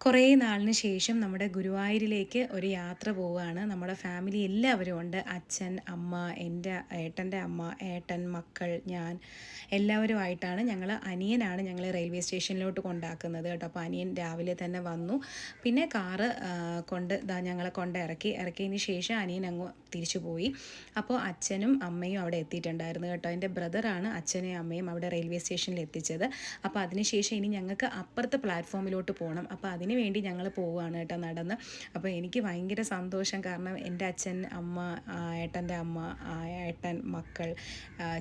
കുറേ നാളിന് ശേഷം നമ്മുടെ ഗുരുവായൂരിലേക്ക് ഒരു യാത്ര പോവുകയാണ്. നമ്മുടെ ഫാമിലി എല്ലാവരും ഉണ്ട്. അച്ഛൻ, അമ്മ, എൻ്റെ ഏട്ടൻ്റെ അമ്മ, ഏട്ടൻ, മക്കൾ, ഞാൻ എല്ലാവരുമായിട്ടാണ്. അനിയനാണ് ഞങ്ങളെ റെയിൽവേ സ്റ്റേഷനിലോട്ട് കൊണ്ടാക്കുന്നത് കേട്ടോ. അപ്പോൾ അനിയൻ രാവിലെ തന്നെ വന്നു. പിന്നെ കാറ് ഞങ്ങളെ ഇറക്കിയതിന് ശേഷം അനിയൻ അങ്ങ് തിരിച്ചു പോയി. അപ്പോൾ അച്ഛനും അമ്മയും അവിടെ എത്തിയിട്ടുണ്ടായിരുന്നു കേട്ടോ. എൻ്റെ ബ്രദറാണ് അച്ഛനെയും അമ്മയും അവിടെ റെയിൽവേ സ്റ്റേഷനിൽ എത്തിച്ചത്. അപ്പോൾ അതിനുശേഷം ഇനി ഞങ്ങൾക്ക് അപ്പുറത്തെ പ്ലാറ്റ്ഫോമിലോട്ട് പോകണം. അപ്പോൾ അതിന് വേണ്ടി ഞങ്ങൾ പോവുകയാണ് കേട്ടോ, നടന്ന്. അപ്പോൾ എനിക്ക് ഭയങ്കര സന്തോഷം. കാരണം എൻ്റെ അച്ഛൻ, അമ്മ, ഏട്ടൻ്റെ അമ്മ, ഏട്ടൻ, മക്കൾ,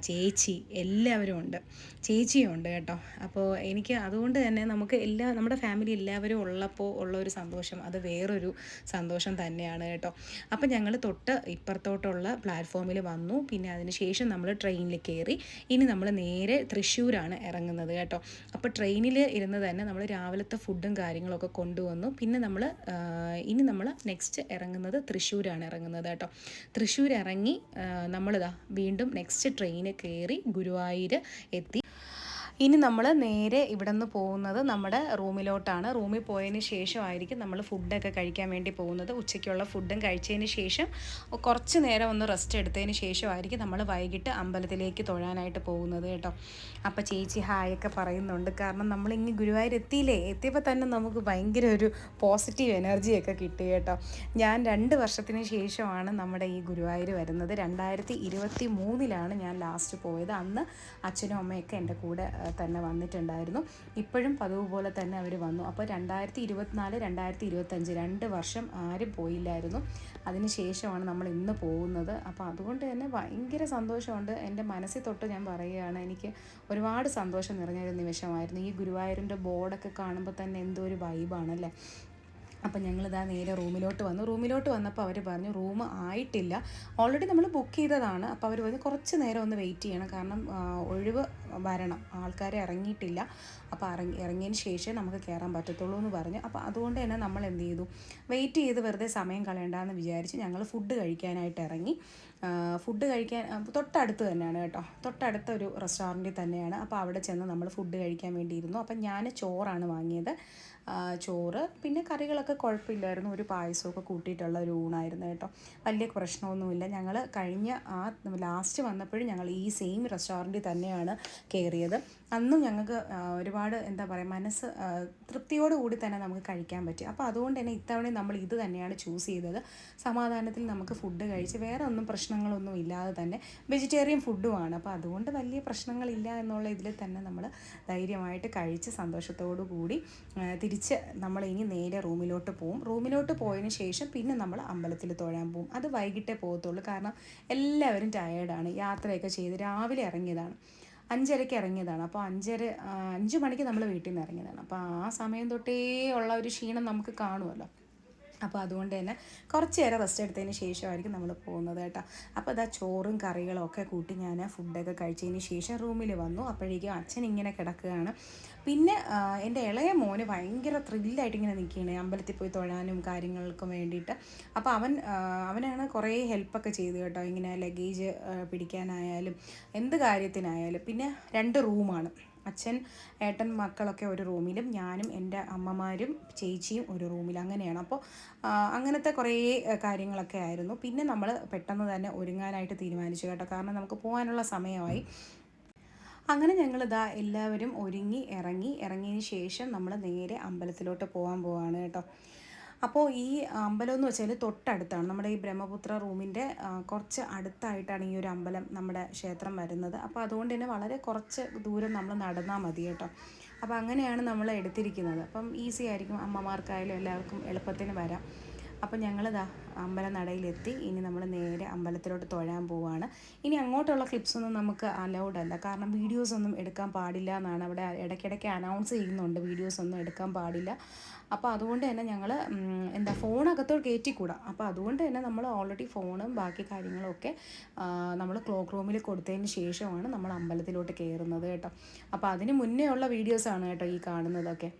ചേച്ചി എല്ലാവരും ഉണ്ട്. ചേച്ചിയും ഉണ്ട് കേട്ടോ. അപ്പോൾ എനിക്ക് അതുകൊണ്ട് തന്നെ നമ്മുടെ ഫാമിലി എല്ലാവരും ഉള്ളപ്പോൾ ഉള്ള ഒരു സന്തോഷം അത് വേറൊരു സന്തോഷം തന്നെയാണ് കേട്ടോ. അപ്പോൾ ഞങ്ങൾ തൊട്ട് ഇപ്പുറത്തോട്ടുള്ള പ്ലാറ്റ്ഫോമിൽ വന്നു. പിന്നെ അതിന് ശേഷം നമ്മൾ ട്രെയിനിൽ കയറി. ഇനി നമ്മൾ നേരെ തൃശ്ശൂരാണ് ഇറങ്ങുന്നത് കേട്ടോ. അപ്പോൾ ട്രെയിനിൽ ഇരുന്ന് തന്നെ നമ്മൾ രാവിലത്തെ ഫുഡും കാര്യങ്ങളൊക്കെ കൊണ്ടുവന്നു. പിന്നെ ഇനി നമ്മൾ നെക്സ്റ്റ് ഇറങ്ങുന്നത് തൃശ്ശൂരാണ് ഇറങ്ങുന്നത് കേട്ടോ. തൃശ്ശൂർ ഇറങ്ങി നമ്മളിതാ വീണ്ടും നെക്സ്റ്റ് ട്രെയിന് കയറി ഗുരുവായൂർ എത്തി. ഇനി നമ്മൾ നേരെ ഇവിടെ നിന്ന് പോകുന്നത് നമ്മുടെ റൂമിലോട്ടാണ്. റൂമിൽ പോയതിന് ശേഷമായിരിക്കും നമ്മൾ ഫുഡൊക്കെ കഴിക്കാൻ വേണ്ടി പോകുന്നത്. ഉച്ചയ്ക്കുള്ള ഫുഡും കഴിച്ചതിന് ശേഷം കുറച്ച് നേരം ഒന്ന് റെസ്റ്റ് എടുത്തതിന് ശേഷമായിരിക്കും നമ്മൾ വൈകിട്ട് അമ്പലത്തിലേക്ക് തൊഴാനായിട്ട് പോകുന്നത് കേട്ടോ. അപ്പോൾ ചേച്ചി ഹായൊക്കെ പറയുന്നുണ്ട്. കാരണം നമ്മളിങ്ങ് ഗുരുവായൂർ എത്തിയപ്പോൾ തന്നെ നമുക്ക് ഭയങ്കര ഒരു പോസിറ്റീവ് എനർജിയൊക്കെ കിട്ടി കേട്ടോ. ഞാൻ 2 വർഷത്തിന് ശേഷമാണ് നമ്മുടെ ഈ ഗുരുവായൂർ വരുന്നത്. 2023 ഞാൻ ലാസ്റ്റ് പോയത്. അന്ന് അച്ഛനും അമ്മയൊക്കെ എൻ്റെ കൂടെ തന്നെ വന്നിട്ടുണ്ടായിരുന്നു. ഇപ്പോഴും പതിവ് പോലെ തന്നെ അവർ വന്നു. അപ്പോൾ 2024 2025 2 വർഷം ആരും പോയില്ലായിരുന്നു. അതിന് ശേഷമാണ് നമ്മൾ ഇന്ന് പോകുന്നത്. അപ്പോൾ അതുകൊണ്ട് തന്നെ ഭയങ്കര സന്തോഷമുണ്ട്. എൻ്റെ മനസ്സിൽ തൊട്ട് ഞാൻ പറയുകയാണ്, എനിക്ക് ഒരുപാട് സന്തോഷം നിറഞ്ഞൊരു നിമിഷമായിരുന്നു. ഈ ഗുരുവായൂരിൻ്റെ ബോർഡൊക്കെ കാണുമ്പോൾ തന്നെ എന്തോ ഒരു വൈബാണല്ലേ. അപ്പം ഞങ്ങളിതാ നേരെ റൂമിലോട്ട് വന്നപ്പോൾ അവർ പറഞ്ഞു റൂം ആയിട്ടില്ല, ഓൾറെഡി നമ്മൾ ബുക്ക് ചെയ്തതാണ്. അപ്പോൾ അവർ പറഞ്ഞു കുറച്ച് നേരം ഒന്ന് വെയിറ്റ് ചെയ്യണം, കാരണം ഒഴിവ് വരണം, ആൾക്കാരെ ഇറങ്ങിയിട്ടില്ല. അപ്പോൾ ഇറങ്ങിയതിന് ശേഷം നമുക്ക് കയറാൻ പറ്റത്തുള്ളൂ എന്ന് പറഞ്ഞു. അപ്പോൾ അതുകൊണ്ട് തന്നെ നമ്മൾ എന്ത് ചെയ്തു, വെയിറ്റ് ചെയ്ത് വെറുതെ സമയം കളയണ്ടെന്ന് വിചാരിച്ച് ഞങ്ങൾ ഫുഡ് കഴിക്കാനായിട്ട് ഇറങ്ങി. ഫുഡ് കഴിക്കാൻ തൊട്ടടുത്ത് തന്നെയാണ് കേട്ടോ, തൊട്ടടുത്ത ഒരു റെസ്റ്റോറൻറ്റിൽ തന്നെയാണ്. അപ്പോൾ അവിടെ ചെന്ന് നമ്മൾ ഫുഡ് കഴിക്കാൻ വേണ്ടിയിരുന്നു. അപ്പം ഞാൻ ചോറാണ് വാങ്ങിയത്. ചോറ് പിന്നെ കറികളൊക്കെ കുഴപ്പമില്ലായിരുന്നു. ഒരു പായസമൊക്കെ കൂട്ടിയിട്ടുള്ള ഒരു ഊണായിരുന്നു കേട്ടോ. വലിയ പ്രശ്നമൊന്നുമില്ല. ഞങ്ങൾ കഴിഞ്ഞ ലാസ്റ്റ് വന്നപ്പോഴും ഞങ്ങൾ ഈ സെയിം റെസ്റ്റോറൻറ്റിൽ തന്നെയാണ് കയറിയത്. അന്നും ഞങ്ങൾക്ക് ഒരുപാട് എന്താ പറയുക, മനസ്സ് തൃപ്തിയോടുകൂടി തന്നെ നമുക്ക് കഴിക്കാൻ പറ്റി. അപ്പോൾ അതുകൊണ്ട് തന്നെ ഇത്തവണ നമ്മൾ ഇത് തന്നെയാണ് ചൂസ് ചെയ്തത്. സമാധാനത്തിൽ നമുക്ക് ഫുഡ് കഴിച്ച് വേറെ ഒന്നും പ്രശ്നങ്ങളൊന്നും ഇല്ലാതെ തന്നെ വെജിറ്റേറിയൻ ഫുഡുമാണ്. അപ്പോൾ അതുകൊണ്ട് വലിയ പ്രശ്നങ്ങളില്ല എന്നുള്ള ഇതിൽ തന്നെ നമ്മൾ ധൈര്യമായിട്ട് കഴിച്ച് സന്തോഷത്തോടു കൂടി തിരിച്ച് നമ്മൾ ഇനി നേരെ റൂമിലോട്ട് പോകും. റൂമിലോട്ട് പോയതിന് ശേഷം പിന്നെ നമ്മൾ അമ്പലത്തിൽ തൊഴാൻ പോകും. അത് വൈകിട്ടേ പോകത്തുള്ളൂ, കാരണം എല്ലാവരും ടയേർഡാണ്. യാത്രയൊക്കെ ചെയ്ത് രാവിലെ ഇറങ്ങിയതാണ്, 5:30 ഇറങ്ങിയതാണ്. അപ്പോൾ 5 മണിക്ക് നമ്മൾ വീട്ടിൽ നിന്ന് ഇറങ്ങിയതാണ്. അപ്പോൾ ആ സമയം തൊട്ടേ ഉള്ള ഒരു ക്ഷീണം നമുക്ക് കാണുമല്ലോ. അപ്പോൾ അതുകൊണ്ട് തന്നെ കുറച്ച് നേരം റെസ്റ്റ് എടുത്തതിന് ശേഷമായിരിക്കും നമ്മൾ പോകുന്നത് കേട്ടോ. അപ്പോൾ അതാ ചോറും കറികളും ഒക്കെ കൂട്ടി ഞാൻ ഫുഡൊക്കെ കഴിച്ചതിന് ശേഷം റൂമിൽ വന്നു. അപ്പോഴേക്കും അച്ഛൻ ഇങ്ങനെ കിടക്കുകയാണ്. പിന്നെ എൻ്റെ ഇളയ മോന് ഭയങ്കര ത്രില്ലായിട്ട് ഇങ്ങനെ നിൽക്കുകയാണ് അമ്പലത്തിൽ പോയി തൊഴാനും കാര്യങ്ങൾക്കും വേണ്ടിയിട്ട്. അപ്പോൾ അവനാണ് കുറേ ഹെൽപ്പൊക്കെ ചെയ്തു കേട്ടോ, ഇങ്ങനെ ലഗേജ് പിടിക്കാനായാലും എന്ത് കാര്യത്തിനായാലും. പിന്നെ 2 റൂമാണ്, അച്ഛൻ, ഏട്ടൻ, മക്കളൊക്കെ ഒരു റൂമിലും ഞാനും എൻ്റെ അമ്മമാരും ചേച്ചിയും ഒരു റൂമിലും, അങ്ങനെയാണ്. അപ്പോൾ അങ്ങനത്തെ കുറേ കാര്യങ്ങളൊക്കെ ആയിരുന്നു. പിന്നെ നമ്മൾ പെട്ടെന്ന് തന്നെ ഒരുങ്ങാനായിട്ട് തീരുമാനിച്ചു കേട്ടോ, കാരണം നമുക്ക് പോകാനുള്ള സമയമായി. അങ്ങനെ ഞങ്ങളിതാ എല്ലാവരും ഇറങ്ങിയതിന് ശേഷം നമ്മൾ നേരെ അമ്പലത്തിലോട്ട് പോവാണ് കേട്ടോ. അപ്പോൾ ഈ അമ്പലം എന്ന് വെച്ചാൽ തൊട്ടടുത്താണ്, നമ്മുടെ ഈ ബ്രഹ്മപുത്ര റൂമിൻ്റെ കുറച്ച് അടുത്തായിട്ടാണ് ഈ ഒരു അമ്പലം, നമ്മുടെ ക്ഷേത്രം വരുന്നത്. അപ്പോൾ അതുകൊണ്ട് തന്നെ വളരെ കുറച്ച് ദൂരം നമ്മൾ നടന്നാൽ മതി കേട്ടോ. അപ്പോൾ അങ്ങനെയാണ് നമ്മൾ എടുത്തിരിക്കുന്നത്. അപ്പം ഈസി ആയിരിക്കും, അമ്മമാർക്കായാലും എല്ലാവർക്കും എളുപ്പത്തിന് വരാം. അപ്പം ഞങ്ങളിതാ അമ്പലനടയിലെത്തി. ഇനി നമ്മൾ നേരെ അമ്പലത്തിലോട്ട് തൊഴാൻ പോവുകയാണ്. ഇനി അങ്ങോട്ടുള്ള ക്ലിപ്സൊന്നും നമുക്ക് അലൗഡ് അല്ല, കാരണം വീഡിയോസൊന്നും എടുക്കാൻ പാടില്ല എന്നാണ് അവിടെ ഇടയ്ക്കിടയ്ക്ക് അനൗൺസ് ചെയ്യുന്നുണ്ട്, വീഡിയോസൊന്നും എടുക്കാൻ പാടില്ല. അപ്പോൾ അതുകൊണ്ട് തന്നെ ഞങ്ങൾ ഫോണകത്തോട് കയറ്റിക്കൂടാ. അപ്പോൾ അതുകൊണ്ട് തന്നെ നമ്മൾ ഓൾറെഡി ഫോണും ബാക്കി കാര്യങ്ങളൊക്കെ നമ്മൾ ക്ലോക്ക് റൂമിൽ കൊടുത്തതിന് ശേഷമാണ് നമ്മൾ അമ്പലത്തിലോട്ട് കയറുന്നത് കേട്ടോ. അപ്പോൾ അതിന് മുന്നേ ഉള്ള വീഡിയോസാണ് കേട്ടോ ഈ കാണുന്നതൊക്കെ.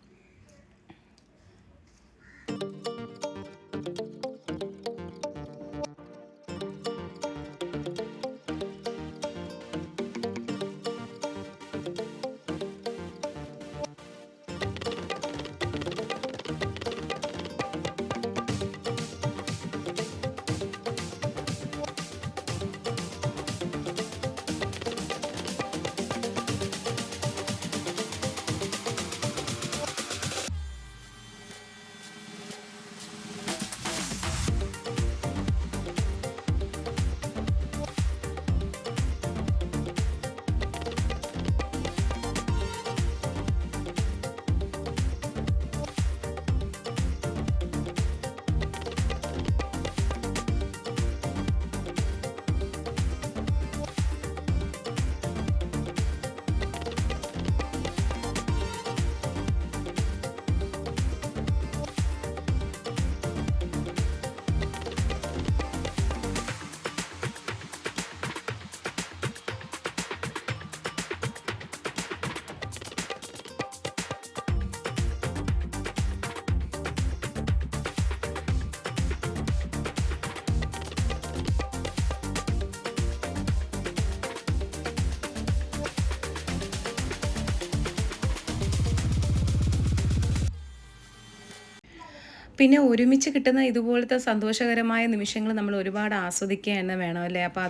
പിന്നെ ഒരുമിച്ച് കിട്ടുന്ന ഇതുപോലത്തെ സന്തോഷകരമായ നിമിഷങ്ങൾ നമ്മൾ ഒരുപാട് ആസ്വദിക്കുക തന്നെ വേണം അല്ലേ. അപ്പോൾ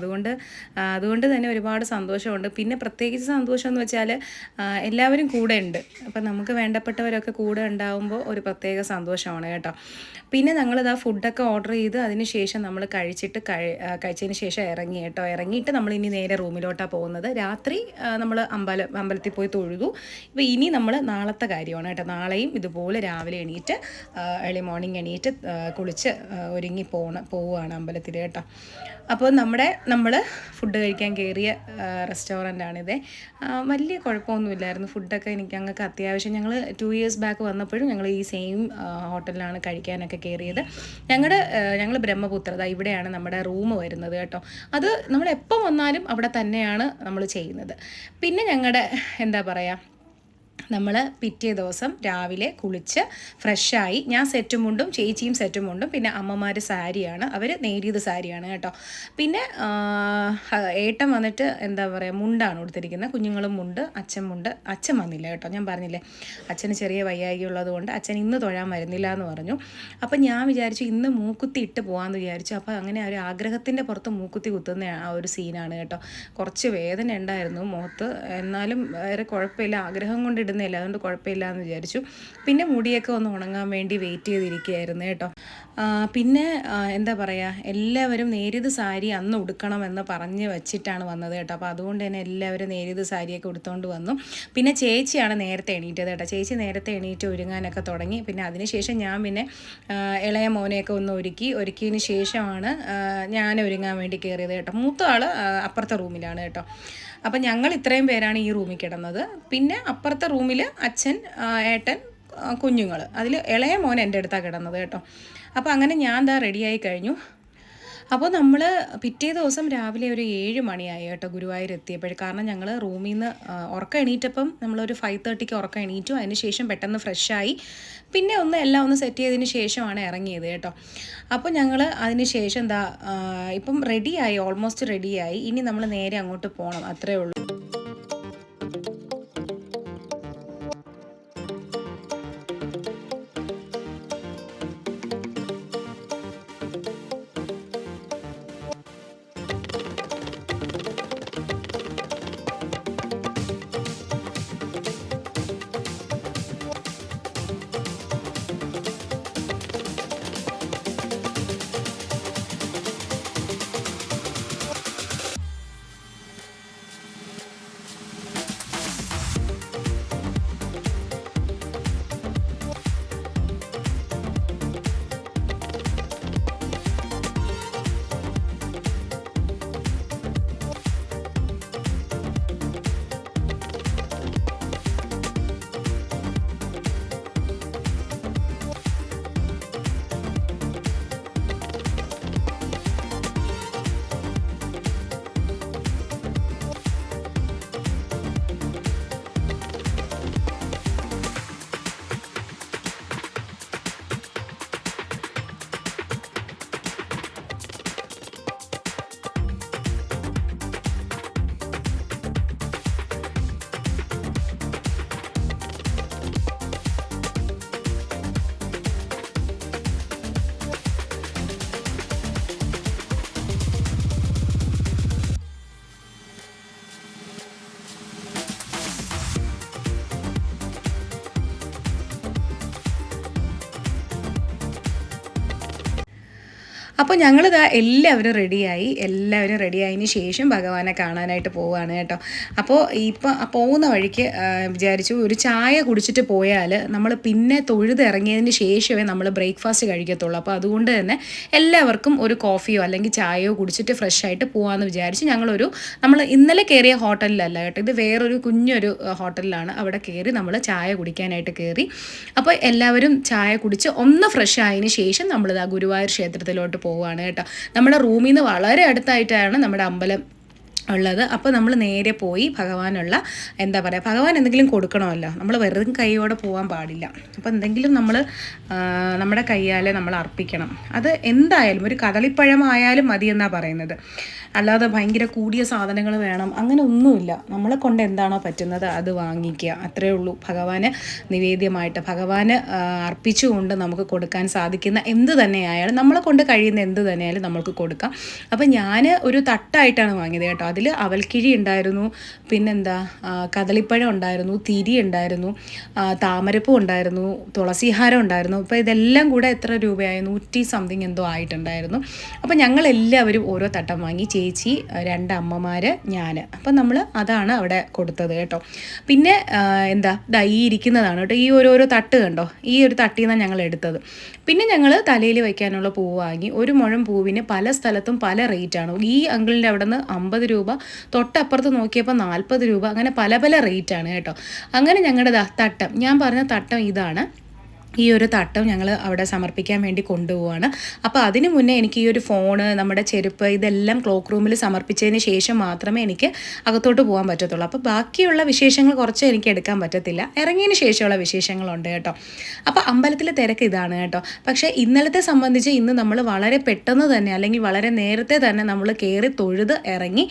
അതുകൊണ്ട് തന്നെ ഒരുപാട് സന്തോഷമുണ്ട്. പിന്നെ പ്രത്യേകിച്ച് സന്തോഷം എന്ന് വെച്ചാൽ എല്ലാവരും കൂടെ ഉണ്ട്. അപ്പം നമുക്ക് വേണ്ടപ്പെട്ടവരൊക്കെ കൂടെ ഉണ്ടാകുമ്പോൾ ഒരു പ്രത്യേക സന്തോഷമാണ് കേട്ടോ. പിന്നെ ഞങ്ങളിതാ ഫുഡൊക്കെ ഓർഡർ ചെയ്ത് അതിന് ശേഷം നമ്മൾ കഴിച്ചതിന് ശേഷം ഇറങ്ങി കേട്ടോ. ഇറങ്ങിയിട്ട് നമ്മൾ ഇനി നേരെ റൂമിലോട്ടാണ് പോകുന്നത്. രാത്രി നമ്മൾ അമ്പലത്തിൽ പോയി തൊഴുതു. ഇപ്പോൾ ഇനി നമ്മൾ നാളത്തെ കാര്യമാണ് കേട്ടോ. നാളെയും ഇതുപോലെ രാവിലെ എണീറ്റ് ഏർലി മോർണിംഗ് എണീറ്റ് കുളിച്ച് ഒരുങ്ങി പോവുകയാണ് അമ്പലത്തിൽ കേട്ടോ. അപ്പോൾ നമ്മൾ ഫുഡ് കഴിക്കാൻ കയറിയ റെസ്റ്റോറൻ്റാണിത്. വലിയ കുഴപ്പമൊന്നുമില്ലായിരുന്നു. ഫുഡൊക്കെ ഞങ്ങൾക്ക് അത്യാവശ്യം ഞങ്ങൾ 2 years ബാക്ക് വന്നപ്പോഴും ഞങ്ങൾ ഈ സെയിം ഹോട്ടലിലാണ് കഴിക്കാനൊക്കെ കയറിയത്. ഞങ്ങൾ ബ്രഹ്മപുത്ര ഇവിടെയാണ് നമ്മുടെ റൂം വരുന്നത് കേട്ടോ. അത് നമ്മൾ എപ്പോൾ വന്നാലും അവിടെ തന്നെയാണ് നമ്മൾ ചെയ്യുന്നത്. പിന്നെ ഞങ്ങളുടെ എന്താ പറയുക, നമ്മൾ പിറ്റേ ദിവസം രാവിലെ കുളിച്ച് ഫ്രഷായി, ഞാൻ സെറ്റും മുണ്ടും ചേച്ചിയും സെറ്റും മുണ്ടും, പിന്നെ അമ്മമാർ സാരിയാണ്, അവർ നേരിയത് സാരിയാണ് കേട്ടോ. പിന്നെ ഏട്ടൻ വന്നിട്ട് എന്താ പറയുക മുണ്ടാണ് കൊടുത്തിരിക്കുന്നത്. കുഞ്ഞുങ്ങളും മുണ്ട്, അച്ഛൻ വന്നില്ല കേട്ടോ. ഞാൻ പറഞ്ഞില്ലേ അച്ഛന് ചെറിയ വയ്യായ്ക ഉള്ളത് കൊണ്ട് അച്ഛൻ ഇന്ന് തൊഴാൻ വരുന്നില്ല എന്ന് പറഞ്ഞു. അപ്പം ഞാൻ വിചാരിച്ചു ഇന്ന് മൂക്കുത്തി ഇട്ട് പോകാമെന്ന് വിചാരിച്ചു. അപ്പോൾ അങ്ങനെ ഒരു ആഗ്രഹത്തിൻ്റെ പുറത്ത് മൂക്കുത്തി കുത്തുന്ന ആ ഒരു സീനാണ് കേട്ടോ. കുറച്ച് വേദന ഉണ്ടായിരുന്നു മുഖത്ത്, എന്നാലും വേറെ കുഴപ്പമില്ല, ആഗ്രഹം കൊണ്ട് ഇടുന്നില്ല, അതുകൊണ്ട് കുഴപ്പമില്ല എന്ന് വിചാരിച്ചു. പിന്നെ മുടിയൊക്കെ ഒന്ന് ഉണങ്ങാൻ വേണ്ടി വെയിറ്റ് ചെയ്തിരിക്കുകയായിരുന്നു കേട്ടോ. പിന്നെ എന്താ പറയുക, എല്ലാവരും നേരിയത് സാരി അന്ന് ഉടുക്കണമെന്ന് പറഞ്ഞ് വെച്ചിട്ടാണ് വന്നത് കേട്ടോ. അപ്പോൾ അതുകൊണ്ട് തന്നെ എല്ലാവരും നേരിയത് സാരിയൊക്കെ ഉടുത്തുകൊണ്ട് വന്നു. പിന്നെ ചേച്ചിയാണ് നേരത്തെ എണീറ്റത് കേട്ടോ. ചേച്ചി നേരത്തെ എണീറ്റ് ഒരുങ്ങാനൊക്കെ തുടങ്ങി. പിന്നെ അതിനുശേഷം ഞാൻ പിന്നെ ഇളയ മോനെയൊക്കെ ഒന്ന് ഒരുക്കിയതിന് ശേഷമാണ് ഞാൻ ഒരുങ്ങാൻ വേണ്ടി കയറിയത് കേട്ടോ. മൂത്ത ആൾ അപ്പുറത്തെ റൂമിലാണ് കേട്ടോ. അപ്പം ഞങ്ങൾ ഇത്രയും പേരാണ് ഈ റൂമിൽ കിടന്നത്. പിന്നെ അപ്പുറത്തെ റൂമിൽ അച്ഛൻ, ഏട്ടൻ, കുഞ്ഞുങ്ങൾ, അതിൽ ഇളയ മോൻ എൻ്റെ അടുത്താണ് കിടന്നത് കേട്ടോ. അപ്പോൾ അങ്ങനെ ഞാൻ റെഡിയായി കഴിഞ്ഞു. അപ്പോൾ നമ്മൾ പിറ്റേ ദിവസം രാവിലെ ഒരു 7 മണിയായി കേട്ടോ ഗുരുവായൂർ എത്തിയപ്പോൾ. കാരണം ഞങ്ങൾ റൂമിൽ നിന്ന് ഉറക്കം എണീറ്റപ്പം നമ്മളൊരു 5:30ക്ക് ഉറക്കം എണീറ്റു. അതിന് ശേഷം പെട്ടെന്ന് ഫ്രഷായി പിന്നെ എല്ലാം ഒന്ന് സെറ്റ് ചെയ്തതിന് ശേഷമാണ് ഇറങ്ങിയത് കേട്ടോ. അപ്പോൾ ഞങ്ങൾ അതിന് ശേഷം ഇപ്പം റെഡിയായി, ഓൾമോസ്റ്റ് റെഡിയായി. ഇനി നമ്മൾ നേരെ അങ്ങോട്ട് പോകണം, അത്രേ ഉള്ളൂ. അപ്പോൾ ഞങ്ങളിതാ എല്ലാവരും റെഡിയായതിന് ശേഷം ഭഗവാനെ കാണാനായിട്ട് പോവുകയാണ് കേട്ടോ. അപ്പോൾ ഇപ്പം പോകുന്ന വഴിക്ക് വിചാരിച്ചു ഒരു ചായ കുടിച്ചിട്ട് പോയാൽ നമ്മൾ പിന്നെ തൊഴുതിറങ്ങിയതിന് ശേഷമേ നമ്മൾ ബ്രേക്ക്ഫാസ്റ്റ് കഴിക്കത്തുള്ളൂ. അപ്പോൾ അതുകൊണ്ട് തന്നെ എല്ലാവർക്കും ഒരു കോഫിയോ അല്ലെങ്കിൽ ചായയോ കുടിച്ചിട്ട് ഫ്രഷ് ആയിട്ട് പോകാമെന്ന് വിചാരിച്ച് നമ്മൾ ഇന്നലെ കയറിയ ഹോട്ടലിലല്ല കേട്ടോ, ഇത് വേറൊരു കുഞ്ഞൊരു ഹോട്ടലിലാണ്. അവിടെ കയറി നമ്മൾ ചായ കുടിക്കാനായിട്ട് കയറി. അപ്പോൾ എല്ലാവരും ചായ കുടിച്ച് ഒന്ന് ഫ്രഷ് ആയതിന് ശേഷം നമ്മളിതാ ഗുരുവായൂർ ക്ഷേത്രത്തിലോട്ട് പോവുകയാണ് കേട്ടോ. നമ്മുടെ റൂമിൽ നിന്ന് വളരെ അടുത്തായിട്ടാണ് നമ്മുടെ അമ്പലം ഉള്ളത്. അപ്പോൾ നമ്മൾ നേരെ പോയി ഭഗവാനുള്ള എന്താ പറയുക, ഭഗവാൻ എന്തെങ്കിലും കൊടുക്കണമല്ലോ, നമ്മൾ വെറുതെ കൈയോടെ പോകാൻ പാടില്ല. അപ്പോൾ എന്തെങ്കിലും നമ്മുടെ കൈയാലെ നമ്മൾ അർപ്പിക്കണം. അത് എന്തായാലും ഒരു കദളിപ്പഴമായാലും മതി എന്നാണ് പറയുന്നത്. അല്ലാതെ ഭയങ്കര കൂടിയ സാധനങ്ങൾ വേണം അങ്ങനെ ഒന്നുമില്ല. നമ്മളെ കൊണ്ട് എന്താണോ പറ്റുന്നത് അത് വാങ്ങിക്കുക, അത്രയേ ഉള്ളൂ. ഭഗവാന് നിവേദ്യമായിട്ട് ഭഗവാന് അർപ്പിച്ചുകൊണ്ട് നമുക്ക് കൊടുക്കാൻ സാധിക്കുന്ന എന്ത് തന്നെയായാലും നമ്മളെ കൊണ്ട് കഴിയുന്ന എന്ത് തന്നെയായാലും നമ്മൾക്ക് കൊടുക്കാം. അപ്പം ഞാൻ ഒരു തട്ടായിട്ടാണ് വാങ്ങിയത് കേട്ടോ. അതിൽ അവൽക്കിഴി ഉണ്ടായിരുന്നു, പിന്നെന്താ കദളിപ്പഴം ഉണ്ടായിരുന്നു, തിരി ഉണ്ടായിരുന്നു, താമരപ്പൂ ഉണ്ടായിരുന്നു, തുളസിഹാരം ഉണ്ടായിരുന്നു. അപ്പോൾ ഇതെല്ലാം കൂടെ എത്ര രൂപയായി, 100 സംതിങ് എന്തോ ആയിട്ടുണ്ടായിരുന്നു. അപ്പോൾ ഞങ്ങളെല്ലാവരും ഓരോ തട്ടം വാങ്ങി, ചേച്ചി, 2 അമ്മമാർ, ഞാൻ. അപ്പം നമ്മൾ അതാണ് അവിടെ കൊടുത്തത് കേട്ടോ. പിന്നെ എന്താ ഈ ഇരിക്കുന്നതാണ് കേട്ടോ, ഈ ഓരോരോ തട്ട് കണ്ടോ, ഈ ഒരു തട്ടിൽ നിന്നാണ് ഞങ്ങൾ എടുത്തത്. പിന്നെ ഞങ്ങൾ തലയിൽ വയ്ക്കാനുള്ള പൂവ് വാങ്ങി. ഒരു മുഴം പൂവിന് പല സ്ഥലത്തും പല റേറ്റാണ്. ഈ അങ്കിളിൻ്റെ അവിടെ നിന്ന് 50 രൂപ, തൊട്ടപ്പുറത്ത് നോക്കിയപ്പോൾ 40 രൂപ, അങ്ങനെ പല പല റേറ്റാണ് കേട്ടോ. അങ്ങനെ ഞങ്ങളുടെ തട്ടം, ഞാൻ പറഞ്ഞ തട്ടം ഇതാണ്. ഈ ഒരു തട്ടം ഞങ്ങൾ അവിടെ സമർപ്പിക്കാൻ വേണ്ടി കൊണ്ടുപോവാണ്. അപ്പോൾ അതിന് മുന്നേ എനിക്ക് ഈ ഒരു ഫോണ്, നമ്മുടെ ചെരുപ്പ്, ഇതെല്ലാം ക്ലോക്ക് റൂമിൽ സമർപ്പിച്ചതിന് ശേഷം മാത്രമേ എനിക്ക് അകത്തോട്ട് പോകാൻ പറ്റത്തുള്ളൂ. അപ്പോൾ ബാക്കിയുള്ള വിശേഷങ്ങൾ കുറച്ച് എനിക്ക് എടുക്കാൻ പറ്റത്തില്ല, ഇറങ്ങിയതിന് ശേഷമുള്ള വിശേഷങ്ങളുണ്ട് കേട്ടോ. അപ്പോൾ അമ്പലത്തിലെ തിരക്ക് ഇതാണ് കേട്ടോ. പക്ഷേ ഇന്നലത്തെ സംബന്ധിച്ച് ഇന്ന് നമ്മൾ വളരെ പെട്ടെന്ന് തന്നെ, അല്ലെങ്കിൽ വളരെ നേരത്തെ തന്നെ നമ്മൾ കയറി തൊഴുത് ഇറങ്ങി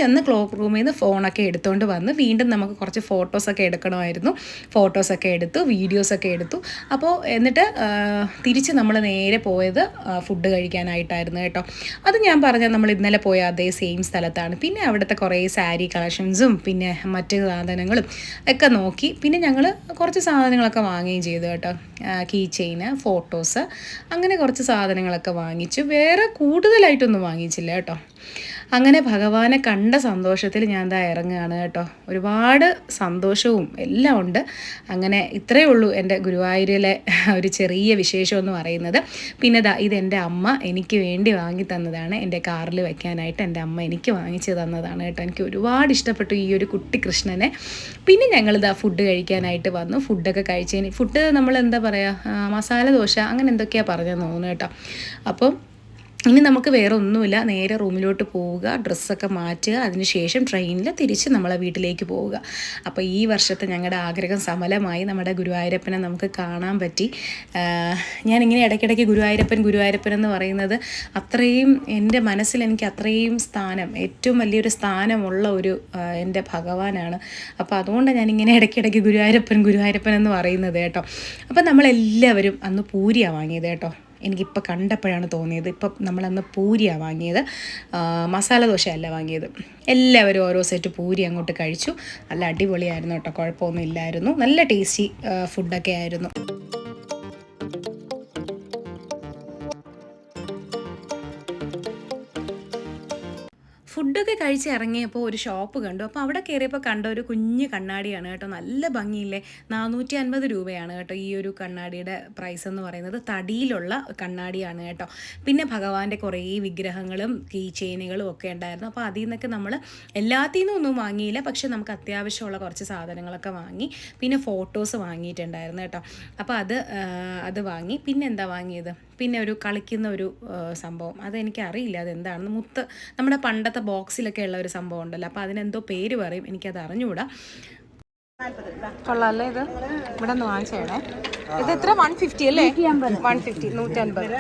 ചെന്ന് ക്ലോക്ക് റൂമിൽ നിന്ന് ഫോണൊക്കെ എടുത്തുകൊണ്ട് വന്ന് വീണ്ടും നമുക്ക് കുറച്ച് ഫോട്ടോസൊക്കെ എടുക്കണമായിരുന്നു. ഫോട്ടോസൊക്കെ എടുത്തു, വീഡിയോസൊക്കെ എടുത്തു. അപ്പോൾ എന്നിട്ട് തിരിച്ച് നമ്മൾ നേരെ പോയത് ഫുഡ് കഴിക്കാനായിട്ടായിരുന്നു കേട്ടോ. അത് ഞാൻ പറഞ്ഞ നമ്മൾ ഇന്നലെ പോയ അതേ സെയിം സ്ഥലത്താണ്. പിന്നെ അവിടുത്തെ കുറേ സാരി കളക്ഷൻസും പിന്നെ മറ്റ് സാധനങ്ങളും ഒക്കെ നോക്കി. പിന്നെ ഞങ്ങൾ കുറച്ച് സാധനങ്ങളൊക്കെ വാങ്ങുകയും ചെയ്തു കേട്ടോ. കീ ചെയിന്, ഫോട്ടോസ്, അങ്ങനെ കുറച്ച് സാധനങ്ങളൊക്കെ വാങ്ങിച്ചു. വേറെ കൂടുതലായിട്ടൊന്നും വാങ്ങിച്ചില്ല കേട്ടോ. അങ്ങനെ ഭഗവാനെ കണ്ട സന്തോഷത്തിൽ ഞാൻ ദാ ഇറങ്ങുകയാണ് കേട്ടോ. ഒരുപാട് സന്തോഷവും എല്ലാം ഉണ്ട്. അങ്ങനെ ഇത്രയേ ഉള്ളൂ എൻ്റെ ഗുരുവായൂരിലെ ഒരു ചെറിയ വിശേഷം എന്ന് പറയുന്നത്. പിന്നെ ഇതെൻ്റെ അമ്മ എനിക്ക് വേണ്ടി വാങ്ങി തന്നതാണ്. എൻ്റെ കാറിൽ വയ്ക്കാനായിട്ട് എൻ്റെ അമ്മ എനിക്ക് വാങ്ങിച്ചു തന്നതാണ് കേട്ടോ. എനിക്ക് ഒരുപാട് ഇഷ്ടപ്പെട്ടു ഈ ഒരു കുട്ടി കൃഷ്ണനെ. പിന്നെ ഞങ്ങളിതാ ഫുഡ് കഴിക്കാനായിട്ട് വന്നു. ഫുഡൊക്കെ കഴിച്ചതിന് ഫുഡ് നമ്മൾ എന്താ പറയുക, മസാല ദോശ അങ്ങനെ എന്തൊക്കെയാണ് പറഞ്ഞതെന്ന് തോന്നുന്നു കേട്ടോ. അപ്പം ഇനി നമുക്ക് വേറെ ഒന്നുമില്ല, നേരെ റൂമിലോട്ട് പോവുക, ഡ്രസ്സൊക്കെ മാറ്റുക, അതിനുശേഷം ട്രെയിനിൽ തിരിച്ച് നമ്മളെ വീട്ടിലേക്ക് പോവുക. അപ്പോൾ ഈ വർഷത്തെ ഞങ്ങളുടെ ആഗ്രഹം സഫലമായി. നമ്മുടെ ഗുരുവായൂരപ്പനെ നമുക്ക് കാണാൻ പറ്റി. ഞാനിങ്ങനെ ഇടയ്ക്കിടയ്ക്ക് ഗുരുവായൂരപ്പൻ എന്ന് പറയുന്നത് അത്രയും എൻ്റെ മനസ്സിൽ എനിക്ക് അത്രയും സ്ഥാനം, ഏറ്റവും വലിയൊരു സ്ഥാനമുള്ള ഒരു എൻ്റെ ഭഗവാനാണ്. അപ്പോൾ അതുകൊണ്ട് ഞാനിങ്ങനെ ഇടയ്ക്കിടയ്ക്ക് ഗുരുവായൂരപ്പൻ എന്ന് പറയുന്നത് കേട്ടോ. അപ്പോൾ നമ്മളെല്ലാവരും അന്ന് പൂരിയാണ് വാങ്ങിയത് കേട്ടോ. എനിക്കിപ്പോൾ കണ്ടപ്പോഴാണ് തോന്നിയത്, ഇപ്പം നമ്മളന്ന് പൂരിയാണ് വാങ്ങിയത്, മസാല ദോശയല്ല വാങ്ങിയത്. എല്ലാവരും ഓരോ സെറ്റ് പൂരി അങ്ങോട്ട് കഴിച്ചു. നല്ല അടിപൊളിയായിരുന്നു കേട്ടോ, കുഴപ്പമൊന്നും ഇല്ലായിരുന്നു. നല്ല ടേസ്റ്റി ഫുഡൊക്കെ ആയിരുന്നു. ഫുഡൊക്കെ കഴിച്ച് ഇറങ്ങിയപ്പോൾ ഒരു ഷോപ്പ് കണ്ടു. അപ്പോൾ അവിടെ കയറിയപ്പോൾ കണ്ട ഒരു കുഞ്ഞ് കണ്ണാടിയാണ് കേട്ടോ. നല്ല ഭംഗിയില്ലേ, 450 രൂപയാണ് കേട്ടോ ഈ ഒരു കണ്ണാടിയുടെ പ്രൈസ് എന്ന് പറയുന്നത്. തടിയിലുള്ള കണ്ണാടിയാണ് കേട്ടോ. പിന്നെ ഭഗവാന്റെ കുറേ വിഗ്രഹങ്ങളും കീ ചെയിനുകളും ഒക്കെ ഉണ്ടായിരുന്നു. അപ്പോൾ അതിൽ നിന്നൊക്കെ നമ്മൾ എല്ലാത്തിൽ നിന്നും ഒന്നും വാങ്ങിയില്ല, പക്ഷെ നമുക്ക് അത്യാവശ്യമുള്ള കുറച്ച് സാധനങ്ങളൊക്കെ വാങ്ങി. പിന്നെ ഫോട്ടോസ് വാങ്ങിയിട്ടുണ്ടായിരുന്നു കേട്ടോ. അപ്പോൾ അത് വാങ്ങി. പിന്നെ എന്താ വാങ്ങിയത്, പിന്നെ ഒരു കളിക്കുന്ന ഒരു സംഭവം, അതെനിക്കറിയില്ല അതെന്താണെന്ന്. നമ്മുടെ പണ്ടത്തെ ബോക്സിലൊക്കെ ഉള്ള ഒരു സംഭവം ഉണ്ടല്ലോ, അപ്പോൾ അതിനെന്തോ പേര് പറയും, എനിക്കത് അറിഞ്ഞുകൂടാ. കൊള്ളാമല്ലേ ഇത്, ഇവിടെ നിന്ന് വാങ്ങിച്ചേണേ. ഇത് എത്ര, 150 അല്ലേ? 150, 150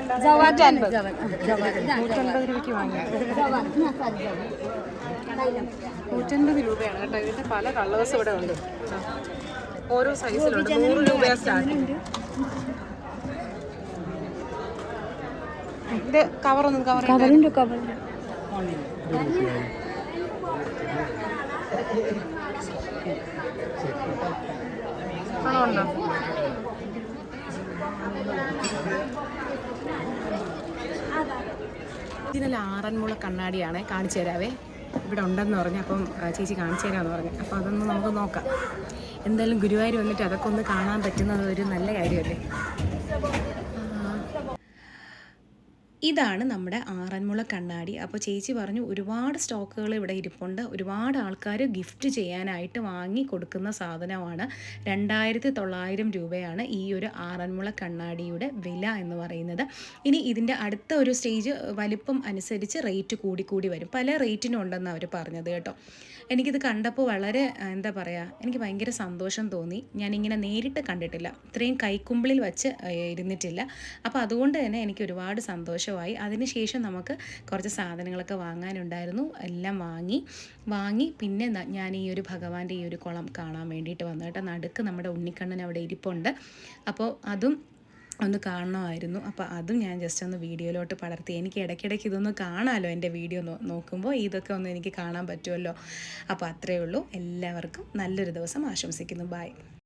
രൂപയ്ക്ക് വാങ്ങിയത്. 150 രൂപയാണ് കേട്ടോ. ഇതിൻ്റെ പല കളേഴ്സ് ഇവിടെ ഉണ്ട്, ഓരോ സൈസിലുണ്ട്. 100 രൂപയാണ് സ്റ്റാർട്ടിങ്. ഇത് കവറൊന്നും കവർ ആണോ? ഇതിനല്ല ആറന്മുള കണ്ണാടിയാണ്, കാണിച്ചു തരാവേ. ഇവിടെ ഉണ്ടെന്ന് പറഞ്ഞു, അപ്പം ചേച്ചി കാണിച്ചു തരാമെന്ന് പറഞ്ഞു. അപ്പോൾ അതൊന്ന് നമുക്ക് നോക്കാം. എന്തായാലും ഗുരുവായൂർ വന്നിട്ട് അതൊക്കെ ഒന്ന് കാണാൻ പറ്റുന്നത് ഒരു നല്ല കാര്യമല്ലേ. ഇതാണ് നമ്മുടെ ആറന്മുള കണ്ണാടി. അപ്പോൾ ചേച്ചി പറഞ്ഞു ഒരുപാട് സ്റ്റോക്കുകൾ ഇവിടെ ഇരിപ്പുണ്ട്, ഒരുപാട് ആൾക്കാർ ഗിഫ്റ്റ് ചെയ്യാനായിട്ട് വാങ്ങി കൊടുക്കുന്ന സാധനമാണ്. 2900 രൂപയാണ് ഈ ഒരു ആറന്മുള കണ്ണാടിയുടെ വില എന്ന് പറയുന്നത്. ഇനി ഇതിൻ്റെ അടുത്ത ഒരു സ്റ്റേജ് വലിപ്പം അനുസരിച്ച് റേറ്റ് കൂടി വരും. പല റേറ്റിനും ഉണ്ടെന്ന് അവർ പറഞ്ഞത് കേട്ടോ. എനിക്കിത് കണ്ടപ്പോൾ വളരെ എന്താ പറയുക, എനിക്ക് ഭയങ്കര സന്തോഷം തോന്നി. ഞാനിങ്ങനെ നേരിട്ട് കണ്ടിട്ടില്ല, ഇത്രയും കൈക്കുമ്പിളിൽ വച്ച് ഇരുന്നിട്ടില്ല. അപ്പോൾ അതുകൊണ്ട് തന്നെ എനിക്ക് ഒരുപാട് സന്തോഷം സന്തോഷമായി. അതിനുശേഷം നമുക്ക് കുറച്ച് സാധനങ്ങളൊക്കെ വാങ്ങാനുണ്ടായിരുന്നു. എല്ലാം വാങ്ങി പിന്നെ ഞാൻ ഈ ഒരു ഭഗവാന്റെ ഈ ഒരു കുളം കാണാൻ വേണ്ടിയിട്ട് വന്നു കേട്ടോ. നടുക്ക് നമ്മുടെ ഉണ്ണിക്കണ്ണൻ അവിടെ ഇരിപ്പുണ്ട്. അപ്പോൾ അതും ഒന്ന് കാണണമായിരുന്നു. അപ്പോൾ അതും ഞാൻ ജസ്റ്റ് ഒന്ന് വീഡിയോയിലോട്ട് പടർത്തി. എനിക്ക് ഇടയ്ക്കിടയ്ക്ക് ഇതൊന്ന് കാണാമല്ലോ, എൻ്റെ വീഡിയോ നോക്കുമ്പോൾ ഇതൊക്കെ ഒന്ന് എനിക്ക് കാണാൻ പറ്റുമല്ലോ. അപ്പോൾ അത്രയേ ഉള്ളൂ. എല്ലാവർക്കും നല്ലൊരു ദിവസം ആശംസിക്കുന്നു. ബൈ.